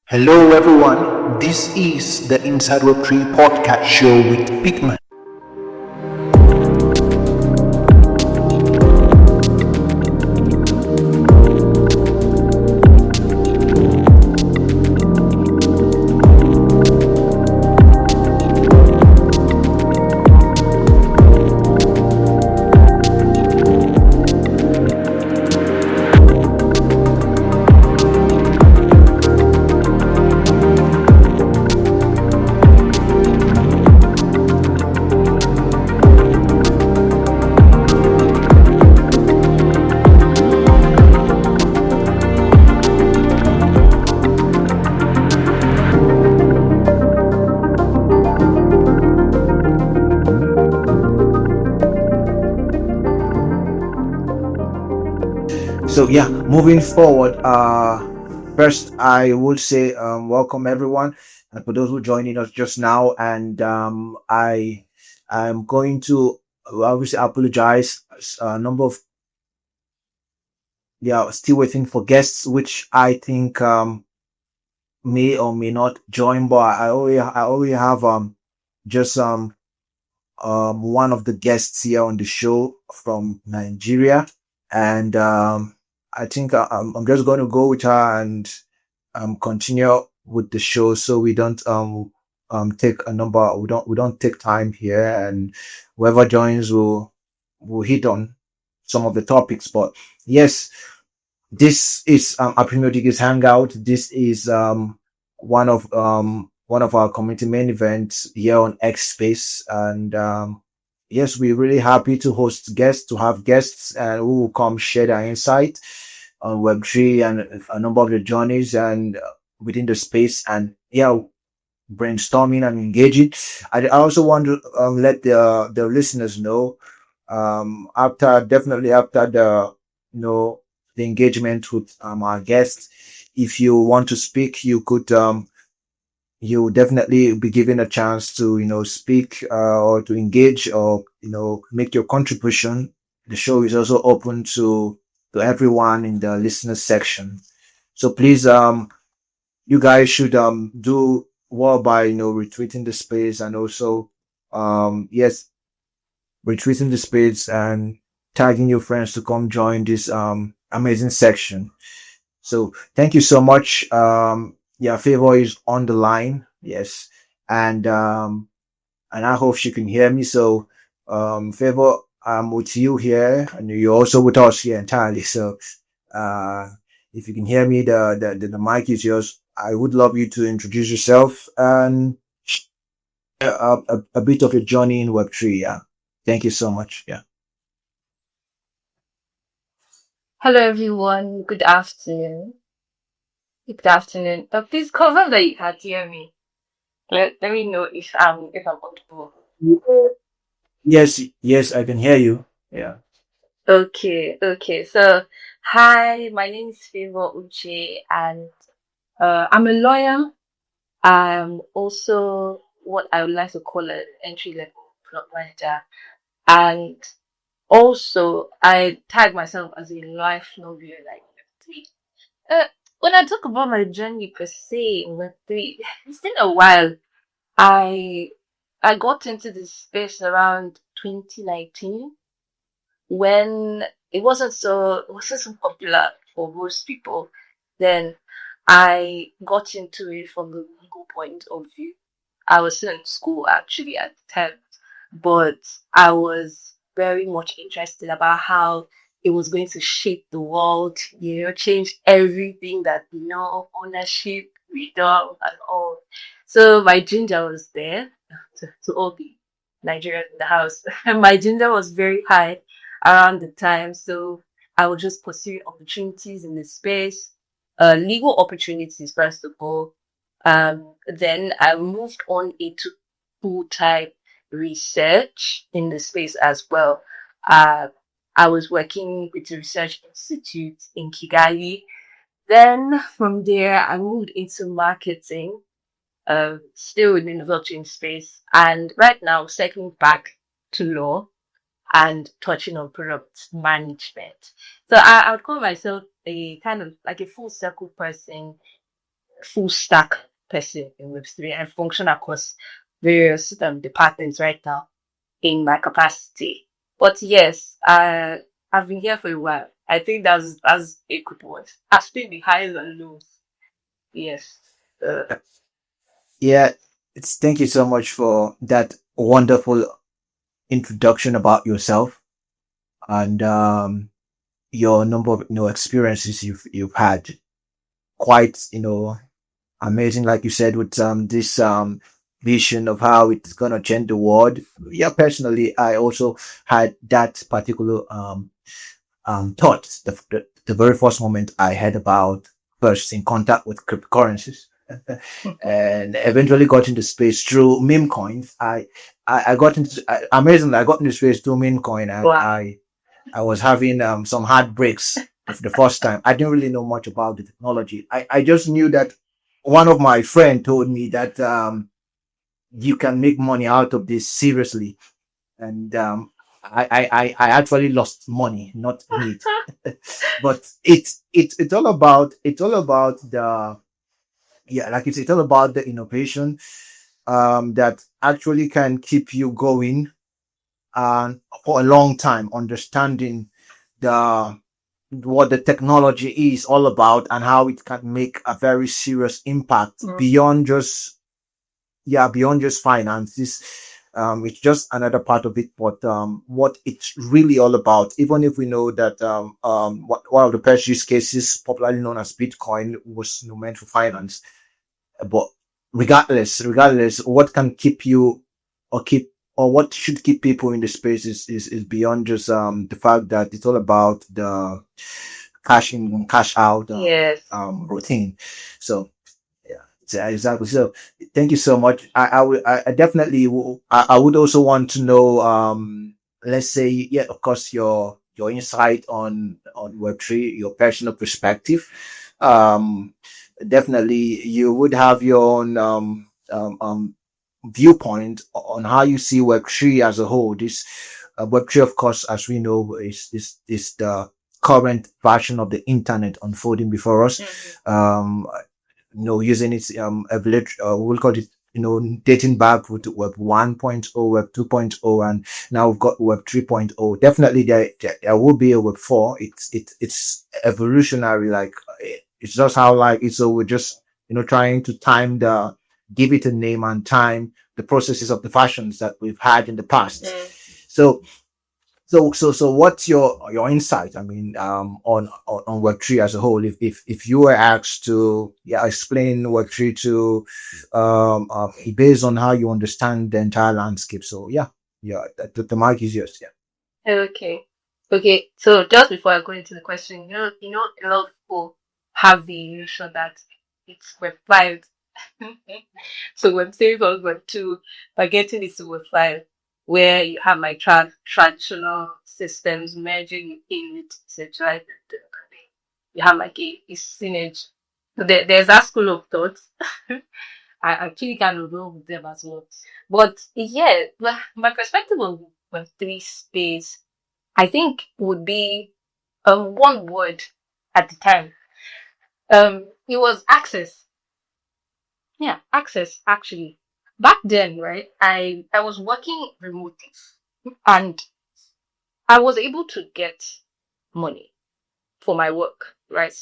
Hello everyone, this is the Inside Web3 podcast show with Pigman. So yeah, moving forward, first I would say welcome everyone, and for those who joining us just now, and I'm going to obviously apologize. A number of still waiting for guests, which I think may or may not join, but I already have just one of the guests here on the show from Nigeria, and I think I'm just going to go with her and continue with the show, so we don't take a number. We don't take time here, and whoever joins will hit on some of the topics. But yes, this is Apraemio Hangout. This is one of our community main events here on X Space, and yes, we're really happy to host guests, to have guests, and who will come share their insight on Web3 and a number of the journeys and within the space, and yeah, brainstorming and engaging. I also want to let the listeners know, definitely after the the engagement with our guests, if you want to speak, you definitely be given a chance to speak or to engage or make your contribution. The show is also open to everyone in the listener section, so please you guys should do well by retweeting the space, and also yes, retweeting the space and tagging your friends to come join this amazing section. So thank you so much. Yeah, Favour is on the line. Yes. And I hope she can hear me. So Favour, I'm with you here, and you're also with us here entirely. So uh if you can hear me, the mic is yours. I would love you to introduce yourself and share a bit of your journey in Web3. Yeah. Thank you so much. Yeah. Hello, everyone. Good afternoon. Good afternoon. Please confirm that you can hear me. Let me know if I'm audible. Yes, yes, I can hear you. Yeah. Okay. So, hi, my name is Favour Uche, and I'm a lawyer. I'm also what I would like to call an entry level product manager, and also I tag myself as a life novel, like Uh, when I talk about my journey per se in Web3, it's been a while. I I got into this space around 2019 when it wasn't so popular for most people. Then I got into it from the legal point of view. I was still in school actually at the time, but I was very much interested about how it was going to shape the world, change everything that we know, ownership, freedom, and all. So my ginger was there to all the Nigerians in the house. My ginger was very high around the time, so I would just pursue opportunities in the space, legal opportunities first of all. Then I moved on into full-time research in the space as well. Uh, I was working with a research institute in Kigali. Then from there, I moved into marketing, still within the blockchain space, and right now circling back to law and touching on product management. So I would call myself a kind of like a full circle person full stack person in Web3 and function across various departments right now in my capacity. But yes, I've been here for a while. I think that's a good word. I've seen the highs and lows. Yes. Yeah, it's thank you so much for that wonderful introduction about yourself and your number of experiences you've had. Quite amazing, like you said, with this vision of how it's gonna change the world. Yeah, personally, I also had that particular thought. The very first moment I heard about first in contact with cryptocurrencies. And eventually got into space through meme coins. I got into amazingly I got into space through meme coin, and Wow. I was having some heartbreaks for the first time. I didn't really know much about the technology. I just knew that one of my friend told me that you can make money out of this seriously, and I actually lost money, not need. But it's all about the yeah, like it's all about the innovation that actually can keep you going and for a long time, understanding the what the technology is all about and how it can make a very serious impact beyond just beyond just finances. It's just another part of it, but what it's really all about, even if we know that one of the best use cases, popularly known as Bitcoin, was meant for finance. But regardless, what can keep you or keep or what should keep people in the space is beyond just the fact that it's all about the cash in, cash out Yes. routine. So yeah, exactly. So thank you so much. I definitely I would also want to know let's say yeah, of course your insight on Web3, your personal perspective. Um Definitely you would have your own viewpoint on how you see Web3 as a whole. This Web3, of course, as we know, is the current version of the internet unfolding before us. Using its we'll call it, dating back with Web 1.0, Web 2.0, and now we've got Web 3.0. Definitely there will be a Web 4. It's evolutionary, like it's just how like it's, so we're just trying to give it a name and time the processes of the fashions that we've had in the past. So what's your insight? I mean, on Web3 as a whole. If you were asked to explain Web3 to based on how you understand the entire landscape. So the mic is yours. Yeah. Okay. Okay. So just before I go into the question, a lot of people have the illusion that it's Web 5. So Web 3 or Web 2, by getting this to Web 5, where you have like traditional systems merging in with centralized. You have like a synergy. So there's that school of thought. I actually kind of go with them as well. But yeah, my perspective on Web 3 space, I think would be one word at the time. It was access. Yeah, access actually. Back then, right? I was working remotely and I was able to get money for my work, right?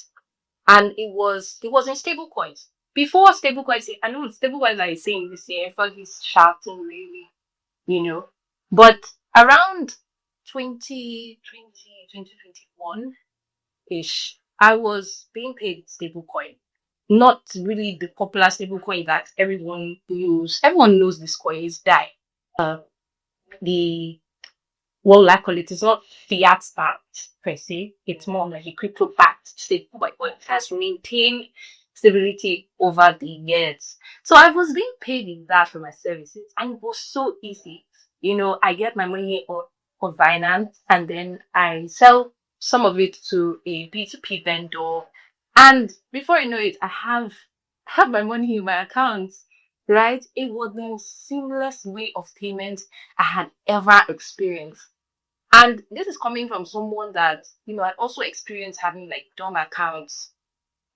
And it was in stable coins. Before stable coins, I know stable coins are saying this year, in fact it's shouting really, you know. But around 2021 ish, I was being paid stablecoin. Not really the popular stablecoin that everyone use. Everyone knows this coin is DAI. Uh, the what will I call it? It's not fiat backed per se. It's more like a crypto backed stablecoin, but it has maintained stability over the years. So I was being paid in that for my services, and it was so easy. I get my money on Binance, and then I sell some of it to a B2P vendor, and before you know it, I have my money in my account. Right? It was the most seamless way of payment I had ever experienced. And this is coming from someone that, had also experienced having like dumb accounts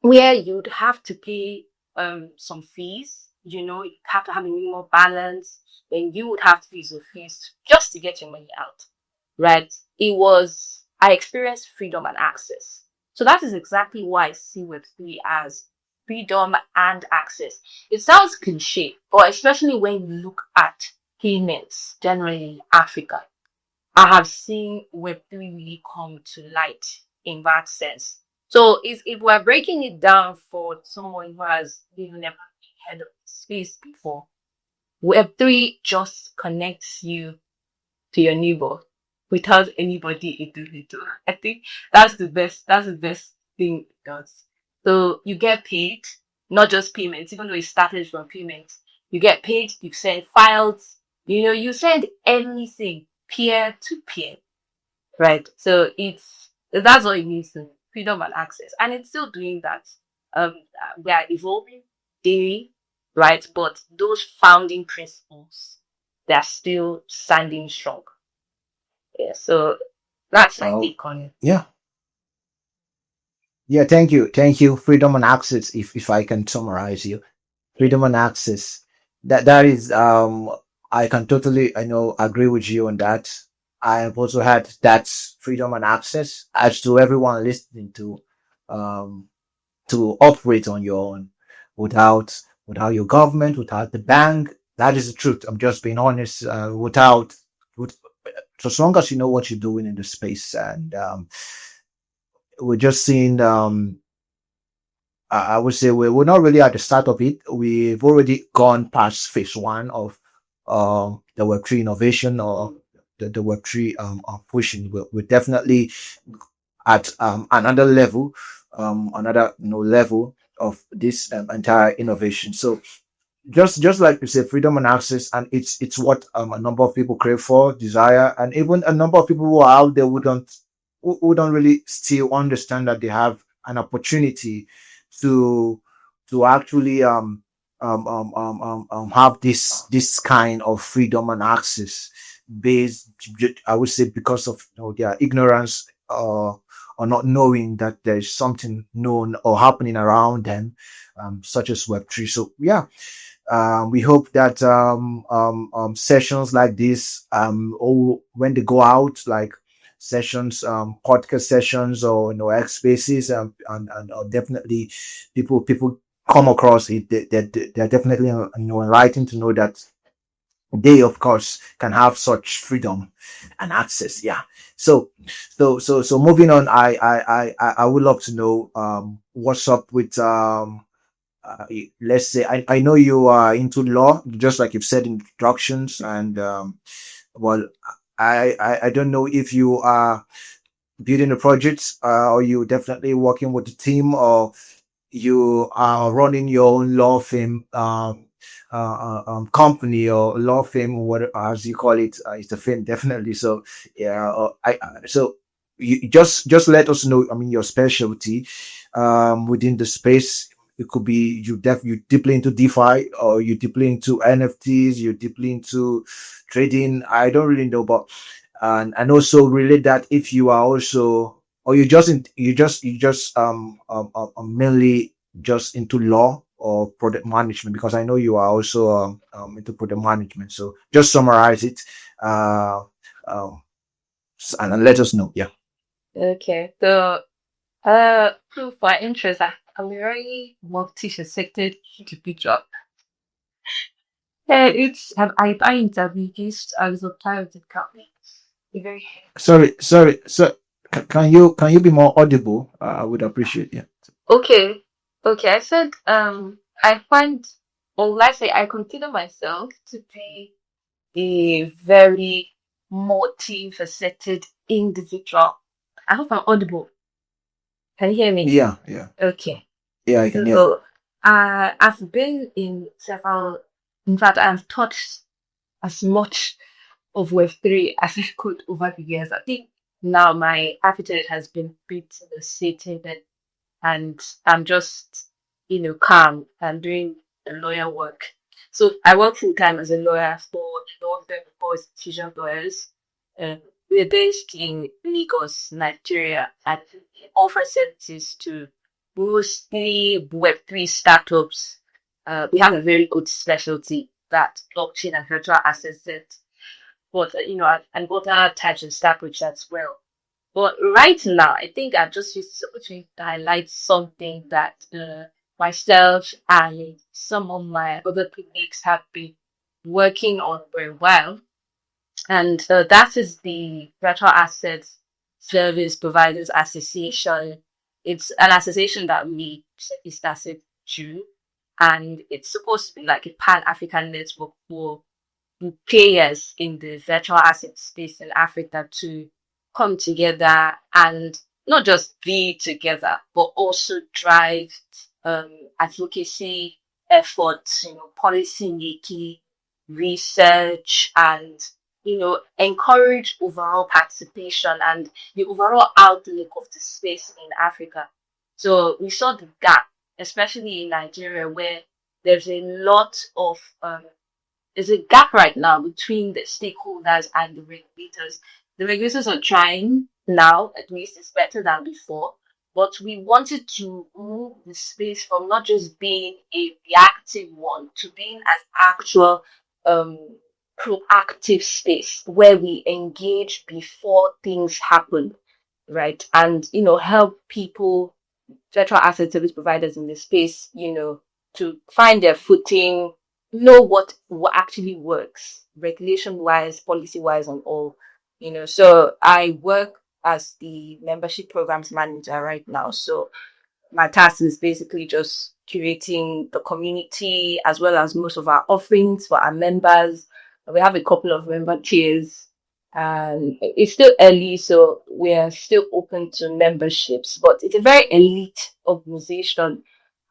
where you'd have to pay. some fees. You have to have a minimum balance, and you would have to use the fees just to get your money out, right? I experienced freedom and access. So that is exactly why I see Web3 as freedom and access. It sounds cliche, but especially when you look at payments generally in Africa, I have seen Web3 really come to light in that sense. So if we're breaking it down for someone who has even never heard of the space before, Web3 just connects you to your neighbor without anybody into. I think that's the best thing it does. So you get paid, not just payments, even though it started from payments. You get paid, you send files, you send anything peer to peer, right? So that's all it needs to freedom and access. And it's still doing that. We are evolving daily, right? But those founding principles, they're still standing strong. Yeah, so that's my Oh, take on it. yeah. Yeah, thank you. Thank you. Freedom and access, if I can summarize you. Yeah. Freedom and access. That is I can totally agree with you on that. I have also had that freedom and access as to everyone listening um to operate on your own without your government, without the bank. That is the truth. I'm just being honest. With, so as long as you know what you're doing in the space, and we're just seeing I would say we're not really at the start of it. We've already gone past phase one of the Web3 innovation, or the Web3 pushing. We're definitely at another level, another level of this entire innovation. So just like you said, freedom and access, and it's what a number of people crave for, desire, and even a number of people who are out there who don't really still understand that they have an opportunity to actually have this kind of freedom and access based, I would say, because of their ignorance, or not knowing that there's something known or happening around them, such as Web3. So yeah, we hope that sessions like this, or when they go out, like sessions, podcast sessions, or X spaces, and definitely people come across it. They're definitely enlightened to know that they, of course, can have such freedom and access. Yeah. So moving on, I would love to know what's up with let's say, I know you are into law, just like you've said in introductions, and well, I don't know if you are building a project, or you definitely working with the team, or you are running your own law firm, company, or law firm, what as you call it. It's a firm, definitely. So yeah, so you just let us know, I mean, your specialty within the space. It could be you deeply into DeFi, or you deeply into NFTs, you deeply into trading. I don't really know, but and also relate that if you are also, or you just mainly just into law or product management, because I know you are also into product management. So just summarize it, uh, um, and let us know. Yeah. Okay. So proof for interest. I'm a very multi-faceted individual. And I interviewed as a private company. Very Sorry. So can you be more audible? I would appreciate. Yeah. okay. Okay. I said I find, or let's say I consider myself to be a very multifaceted individual. I hope I'm audible. Can you hear me? Yeah. Yeah. Okay. Yeah. I can hear. So, I've been in several, in fact, I've touched as much of Web3 as I could over the years. I think now my appetite has been a bit satiated, and I'm just, calm and doing the lawyer work. So I work full time as a lawyer for a law firm for institution lawyers. We're based in Lagos, Nigeria, and offer services to mostly Web3 startups we have a very good specialty that blockchain and virtual assets that, but and other types of stack which as well. But right now, I think I've just used this opportunity to highlight something that myself and some of my other colleagues have been working on for a while. And that is the Virtual Assets Service Providers Association. It's an association that we established June, and it's supposed to be like a pan-African network for players in the virtual asset space in Africa to come together and not just be together, but also drive advocacy efforts, policy making, research, and encourage overall participation and the overall outlook of the space in Africa. So we saw the gap, especially in Nigeria, where there's a lot of there's a gap right now between the stakeholders and the regulators. The regulators are trying now, at least it's better than before, but we wanted to move the space from not just being a reactive one to being an actual um, proactive space where we engage before things happen, right? And, help people, virtual asset service providers in the space, to find their footing, know what actually works, regulation wise, policy wise, and all. So I work as the membership programs manager right now. So my task is basically just curating the community as well as most of our offerings for our members. We have a couple of member tiers, and it's still early, so we're still open to memberships, but it's a very elite organization.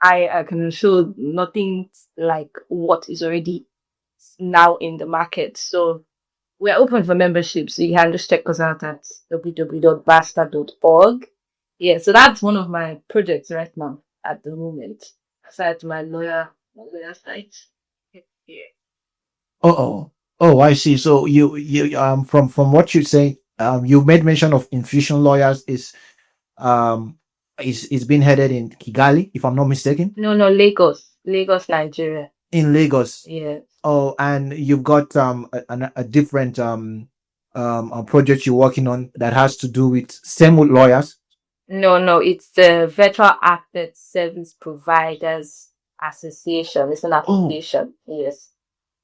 I can assure nothing like what is already now in the market. So we're open for membership, so you can just check us out at www.basta.org. Yeah, so that's one of my projects right now at the moment, aside my lawyer site. Yeah. Oh, oh, I see. So from what you say, you made mention of infusion lawyers um is being headed in Kigali, if I'm not mistaken, No, no, Lagos, Nigeria. in Lagos. Yeah. Oh, and you've got a different a project you're working on that has to do with same with lawyers. No, no, it's the Virtual Asset Service Providers Association. It's an Oh, association. Yes.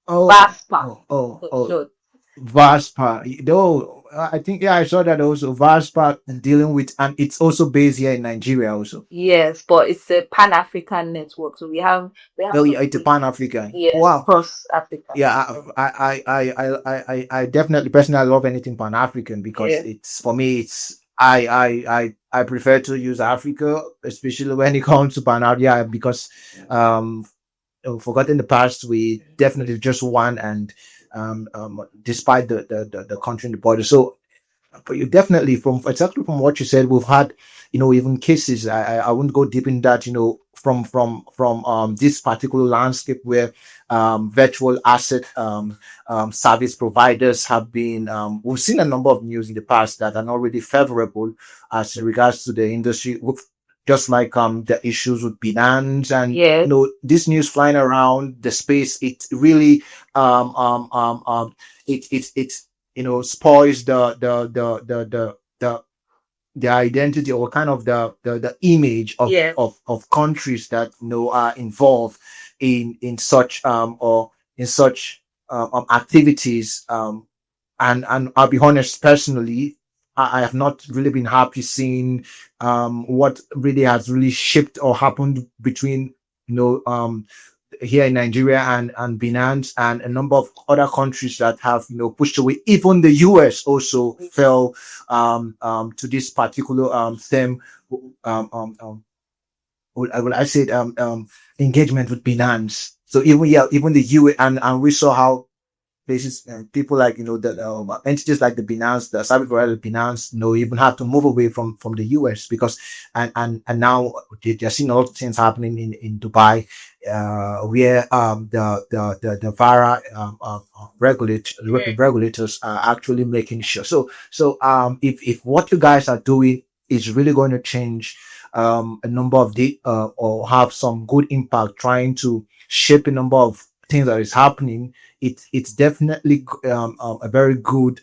oh, VASPA. oh, oh, oh. So VASPA. Though I think yeah, I saw that also VASPA dealing with, and it's also based here in Nigeria also. yes, but it's a Pan African network. So we have Oh some yeah, it's a Pan African. yes Wow. across Africa. Yeah, I definitely personally love anything Pan African because Yeah. it's for me it's I prefer to use Africa, especially when it comes to Pan Africa because um forgot in the past we definitely just won and despite the country and the border. So but you definitely from exactly from what you said, we've had even cases. I wouldn't go deep in that. From this particular landscape where virtual asset service providers have been. We've seen a number of news in the past that are not really favorable as regards to the industry. Just like the issues with Binance and Yes. this news flying around the space, it really um um um um it's spoils the identity or kind of the image of Yes. of countries that are involved in such or in such activities and I'll be honest personally, I have not really been happy seeing what really has really shipped or happened between here in Nigeria and Binance and a number of other countries that have pushed away. Even the US also fell to this particular theme. Um, um, um, I said engagement with Binance. So even the US and we saw how places and people like the entities like the Binance, the service provider Binance, even have to move away from the US because and now they're seeing a lot of things happening in Dubai, where the VARA regulators are actually making sure. So if what you guys are doing is really going to change a number of or have some good impact trying to shape a number of things that is happening, it's definitely a very good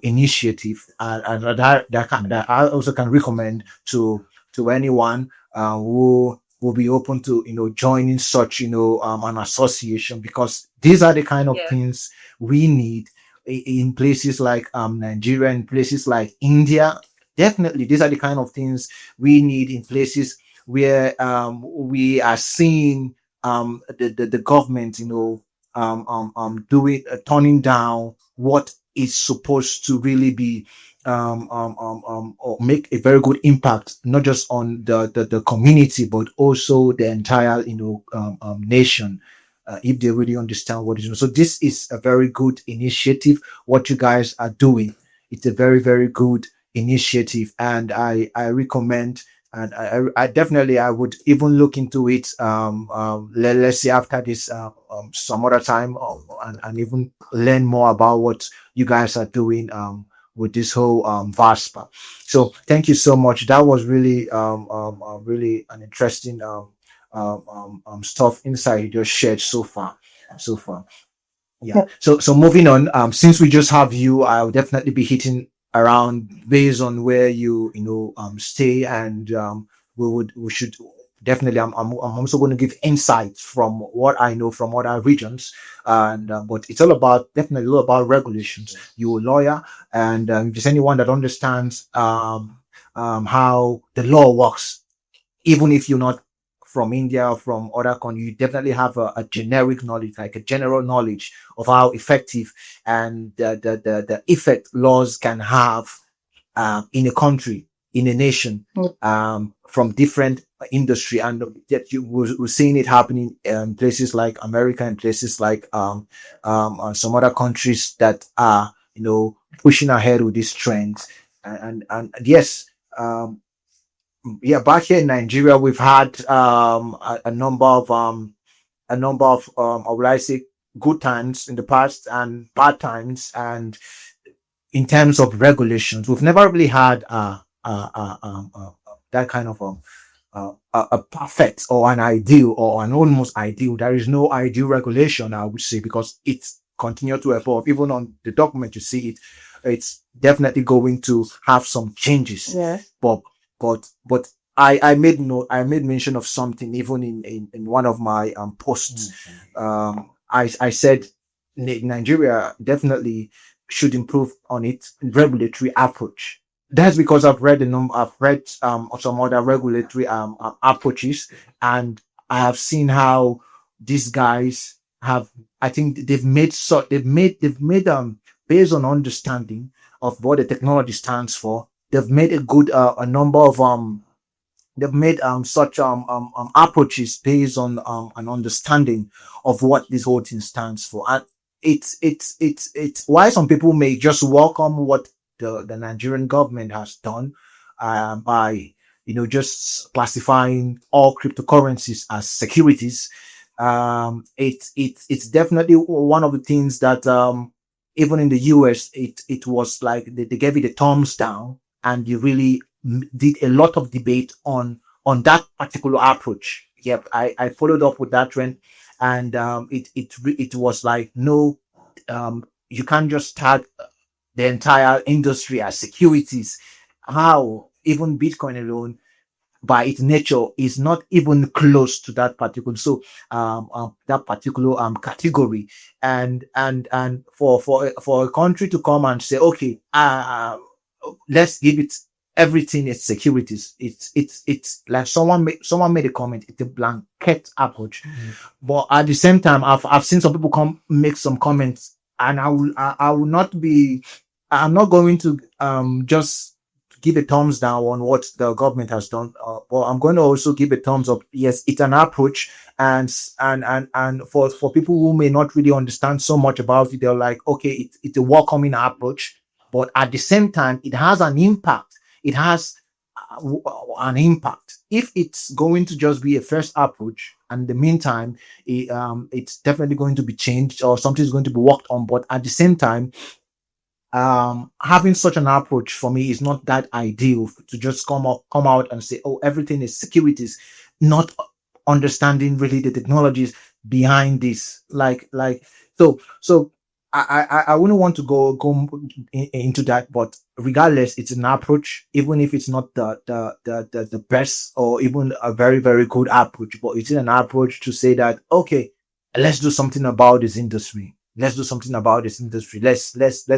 initiative, and that I also can recommend to anyone who will be open to joining such an association, because these are the kind of Yeah. things we need in places like Nigeria, in places like India. Definitely, these are the kind of things we need in places where we are seeing the government, doing turning down what is supposed to really be or make a very good impact, not just on the community, but also the entire nation. If they really understand what is doing. So this is a very good initiative. What you guys are doing, it's a very very good initiative, and I recommend, and I definitely I would even look into it. Let's say after this some other time, and even learn more about what you guys are doing with this whole VASPA. So thank you so much. That was really really an interesting stuff inside you just shared so far. So far. Yeah. So moving on, since we just have you, I'll definitely be hitting around based on where you stay, and we should definitely. I'm also going to give insights from what I know from other regions, and but it's all about, definitely all about regulations. You're a lawyer, and if there's anyone that understands how the law works, even if you're not from India or from other countries, you definitely have a generic knowledge, like a general knowledge of how effective and the effect laws can have in a country, in a nation, from different industry, and that we're seeing it happening in places like America and places like some other countries that are pushing ahead with these trends, and yes. Yeah, back here in Nigeria, we've had a number of I would like to say good times in the past and bad times, and in terms of regulations, we've never really had that kind of a perfect or an ideal or an almost ideal. There is no ideal regulation, I would say, because it's continued to evolve. Even on the document, you see it, it's definitely going to have some changes. Yeah. But but I made I made mention of something even in one of my posts. I said Nigeria definitely should improve on its regulatory approach. That's because I've read some other regulatory approaches, and I have seen how these guys have. I think they've made based on understanding of what the technology stands for. They've made a number of they've made such approaches based on an understanding of what this whole thing stands for, and it's why some people may just welcome what the Nigerian government has done by just classifying all cryptocurrencies as securities. It's definitely one of the things that even in the US it was like they gave it a thumbs down, and you really did a lot of debate on that particular approach. Yep, I followed up with that trend, and it was like, no, you can't just start the entire industry as securities. How even Bitcoin alone, by its nature, is not even close to that particular that particular category, and for a country to come and say, okay, let's give it everything its securities. It's like someone made a comment. It's a blanket approach, but at the same time, I've seen some people come make some comments, and I will not be. I'm not going to just give a thumbs down on what the government has done. But I'm going to also give a thumbs up. Yes, it's an approach, and for people who may not really understand so much about it, they're like, okay, it's a welcoming approach, but at the same time, it has an impact. It has an impact. If it's going to just be a first approach, and in the meantime, it's definitely going to be changed or something's going to be worked on. But at the same time, having such an approach for me is not that ideal to just come out and say, oh, everything is securities, not understanding really the technologies behind this. So I wouldn't want to go into that, but regardless, it's an approach, even if it's not the best or even a very, very good approach, but it's an approach to say that, okay, let's do something about this industry. Let's do something about this industry. Let's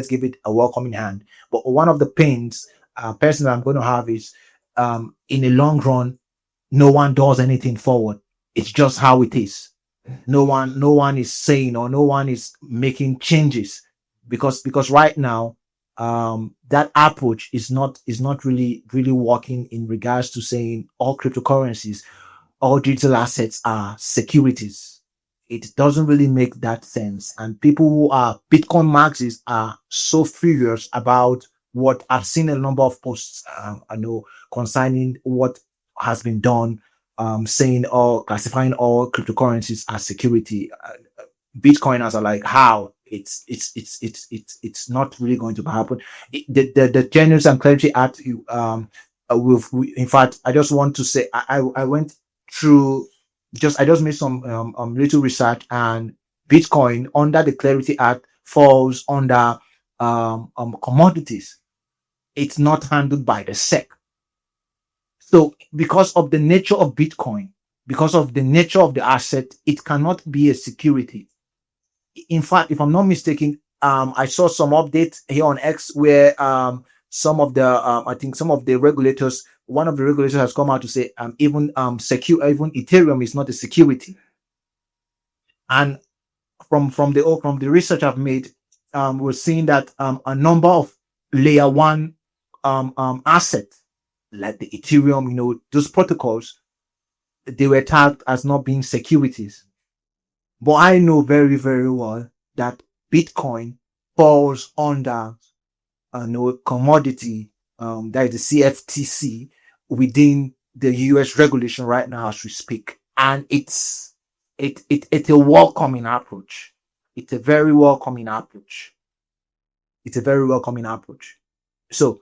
give it a welcoming hand. But one of the pains, personally, I'm going to have is, in the long run, no one does anything forward. It's just how it is. No one is saying, or no one is making changes, because right now, that approach is not really working in regards to saying all cryptocurrencies, all digital assets are securities. It doesn't really make that sense. And people who are Bitcoin maxis are so furious about what I've seen a number of posts, I know, concerning what has been done, saying or classifying all cryptocurrencies as security. Bitcoiners are like, how? It's not really going to happen. The Genius and Clarity Act, in fact, I just want to say, I went through, I just made some little research, and Bitcoin under the Clarity Act falls under commodities. It's not handled by the SEC. So because of the nature of Bitcoin, because of the nature of the asset, it cannot be a security. In fact, if I'm not mistaken, I saw some updates here on X where, I think some of the regulators, one of the regulators has come out to say, even Ethereum is not a security. And from the research I've made, we're seeing that, a number of layer one assets, like the Ethereum, those protocols, they were tagged as not being securities. But I know very, very well that Bitcoin falls under, no commodity, that is the CFTC, within the US regulation right now as we speak. And it's a welcoming approach. It's a very welcoming approach. It's a very welcoming approach. So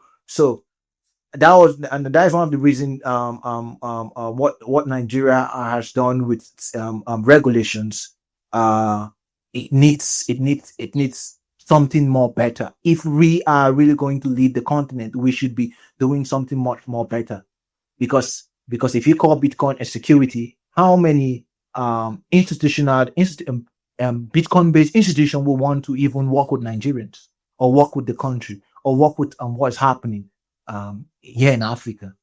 that is one of the reasons, what Nigeria has done with, regulations. uh it needs something more better. If we are really going to lead the continent, we should be doing something much more better. Because if you call Bitcoin a security, how many Bitcoin based institution will want to even work with Nigerians, or work with the country, or work with, what's happening, here in Africa?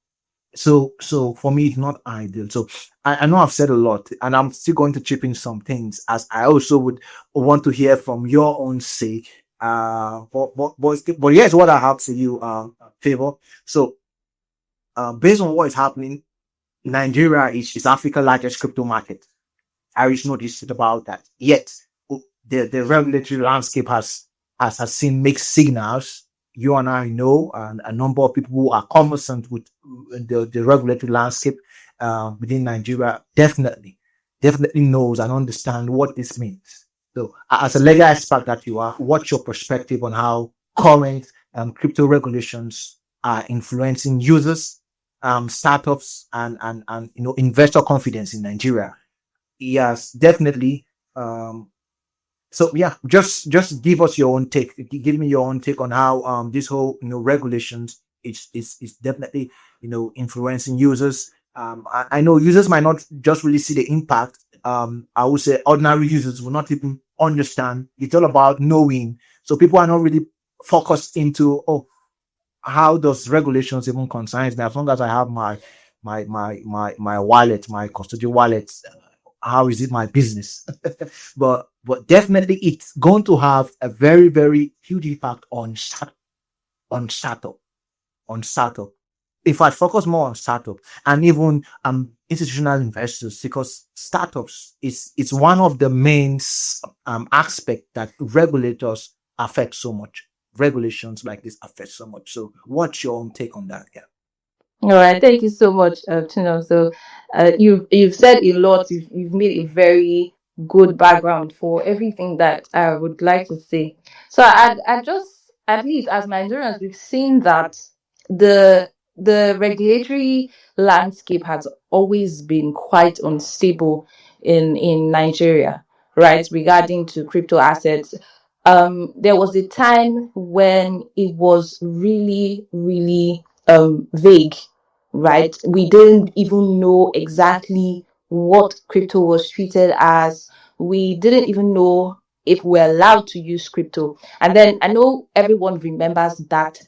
So for me, it's not ideal. So I know I've said a lot, and I'm still going to chip in some things, as I also would want to hear from your own sake. But here's what I have to you, Favor. So, based on what is happening, Nigeria is Africa's largest crypto market. I always noticed about that. Yet, the regulatory landscape has seen mixed signals. You and I know, and a number of people who are conversant with the regulatory landscape, within Nigeria, definitely knows and understand what this means. So, as a legal expert that you are, what's your perspective on how current, crypto regulations are influencing users, startups, and investor confidence in Nigeria? Yes, definitely. So yeah, just give us your own take. Give me your own take on how, this whole, regulations is definitely, influencing users. I know users might not just really see the impact. I would say ordinary users will not even understand. It's all about knowing. So people are not really focused into, oh, how does regulations even concerns me? As long as I have my wallet, my custodial wallet, how is it my business? But definitely it's going to have a very, very huge impact on startup, on startup. If I focus more on startup, and even, institutional investors, because startups is it's one of the main, aspect that regulators affect so much. Regulations like this affect so much. So what's your own take on that? Yeah. All right, thank you so much, Tino. So, you've said a lot. You've made a very good background for everything that I would like to say. So, I just at least as Nigerians, we've seen that the the regulatory landscape has always been quite unstable in Nigeria, right? Regarding to crypto assets. There was a time when it was really, really vague, right? We didn't even know exactly what crypto was treated as. We didn't even know if we're allowed to use crypto. And then I know everyone remembers that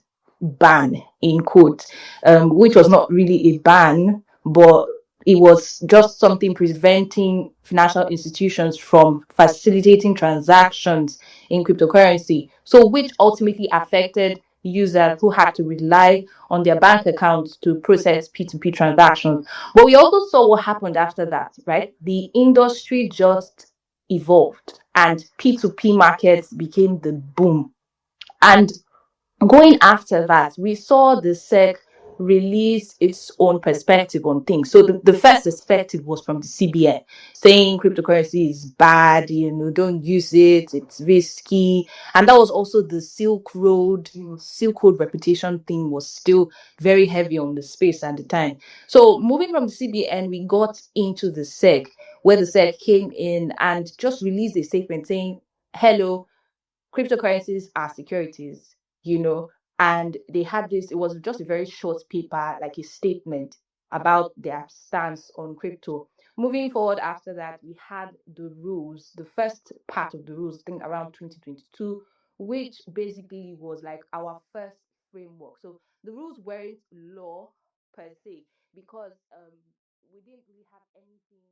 ban in quotes, which was not really a ban, but it was just something preventing financial institutions from facilitating transactions in cryptocurrency. So, which ultimately affected users who had to rely on their bank accounts to process P2P transactions. But we also saw what happened after that, right? The industry just evolved and P2P markets became the boom. And going after that, we saw the SEC release its own perspective on things. So the first perspective was from the CBN, saying cryptocurrency is bad, don't use it, it's risky. And that was also the Silk Road, Silk Road reputation thing was still very heavy on the space at the time. So moving from the CBN, we got into the SEC, where the SEC came in and just released a statement saying, hello, cryptocurrencies are securities, you know, and they had this, it was just a very short paper, like a statement about their stance on crypto. Moving forward after that, we had the rules, the first part of the rules, I think around 2022, which basically was like our first framework. So the rules weren't law per se, because we didn't really have anything